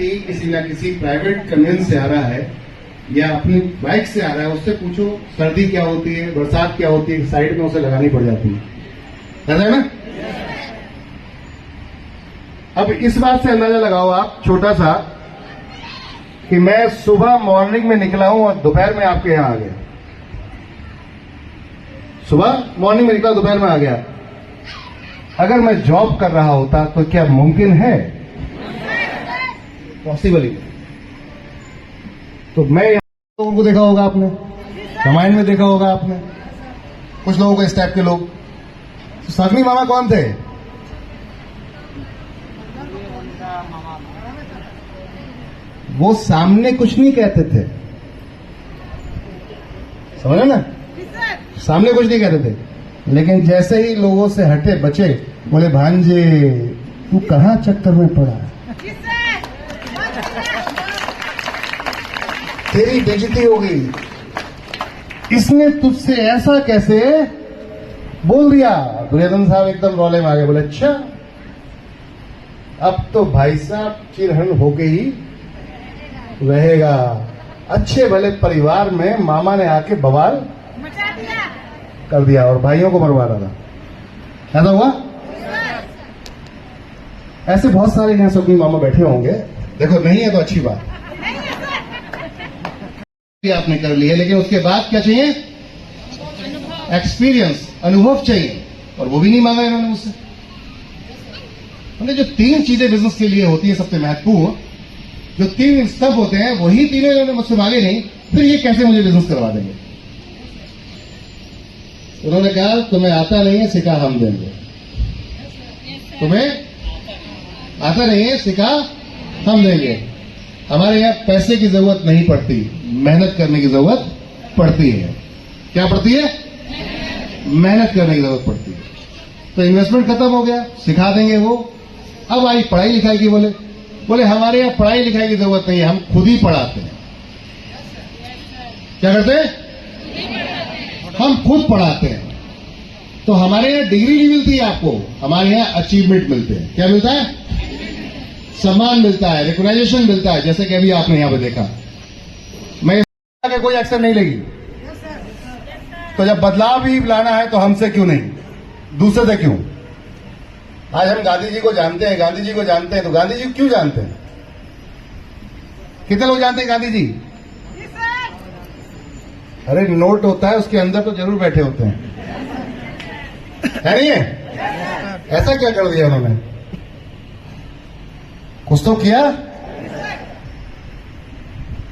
व्यक्ति किसी ना किसी प्राइवेट कन्वेंस से आ रहा है या अपनी बाइक से आ रहा है, उससे पूछो सर्दी क्या होती है, बरसात क्या होती है, साइड में उसे लगानी पड़ जाती है, ऐसा है ना। अब इस बात से अंदाजा लगाओ आप छोटा सा कि मैं सुबह मॉर्निंग में निकला हूं और दोपहर में आपके यहां आ गया। सुबह मॉर्निंग में निकला, दोपहर में आ गया। अगर मैं जॉब कर रहा होता तो क्या मुमकिन है? पॉसिबल ही। तो मैं लोगों को देखा होगा आपने, रामायण में देखा होगा आपने, कुछ लोगों को इस टाइप के लोग। तो सगनी मामा कौन थे? वो सामने कुछ नहीं कहते थे, समझे ना, सामने कुछ नहीं कहते थे, लेकिन जैसे ही लोगों से हटे बचे, बोले भांजे तू कहां चक्कर में पड़ा, तेरी बेइज्जती हो गई, इसने तुझसे ऐसा कैसे बोल दिया। दुर्योधन साहब एकदम रौले में आ गए, बोले अच्छा अब तो भाई साहब चिरहरण होके ही रहेगा। अच्छे भले परिवार में मामा ने आके बवाल मचा दिया, कर दिया और भाइयों को मरवा रहा था, ऐसा हुआ। ऐसे बहुत सारे यहाँ सभी मामा बैठे होंगे, देखो नहीं है तो अच्छी बात, आपने कर लिया, लेकिन उसके बाद क्या चाहिए? एक्सपीरियंस, अनुभव चाहिए, और वो भी नहीं मांगा इन्होंने मुझसे। जो 3 चीजें बिजनेस के लिए होती है सबसे महत्वपूर्ण, जो 3 स्टेप होते हैं, वही तीनों इन्होंने मुझसे मांगे नहीं, फिर ये कैसे मुझे बिजनेस करवा देंगे? उन्होंने कहा तुम्हें आता नहीं है, सिखा हम देंगे। तुम्हें आता नहीं है, सिखा हम देंगे। हमारे यहाँ पैसे की जरूरत नहीं पड़ती, मेहनत करने की जरूरत पड़ती है। क्या पड़ती है? मेहनत करने की जरूरत पड़ती है। तो इन्वेस्टमेंट खत्म हो गया, सिखा देंगे वो। अब आई पढ़ाई लिखाई की, बोले हमारे यहाँ पढ़ाई लिखाई की जरूरत नहीं है, हम खुद ही पढ़ाते हैं। क्या करते हैं? हम खुद पढ़ाते हैं। तो हमारे यहाँ डिग्री नहीं मिलती है आपको, हमारे यहाँ अचीवमेंट मिलते हैं। क्या मिलता है? सम्मान मिलता है, रिकॉग्नाइजेशन मिलता है, जैसे कि अभी आपने यहां पे देखा। मैं कोई एक्शन नहीं लेगी, तो जब बदलाव भी लाना है तो हमसे क्यों नहीं, दूसरे से क्यों? आज हम गांधी जी को जानते हैं, गांधी जी को जानते हैं, तो गांधी जी क्यों जानते हैं? कितने लोग जानते हैं गांधी जी? अरे नोट होता है, उसके अंदर तो जरूर बैठे होते हैं, है नहीं है? ऐसा क्या कर दिया उन्होंने? कुछ तो किया।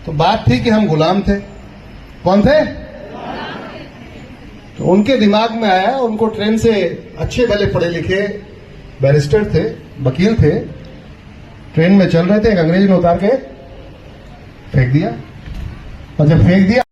तो बात थी कि हम गुलाम थे। कौन थे? तो उनके दिमाग में आया, उनको ट्रेन से अच्छे भले पढ़े लिखे बैरिस्टर थे, वकील थे, ट्रेन में चल रहे थे, एक अंग्रेजी ने उतार के फेंक दिया, और जब फेंक दिया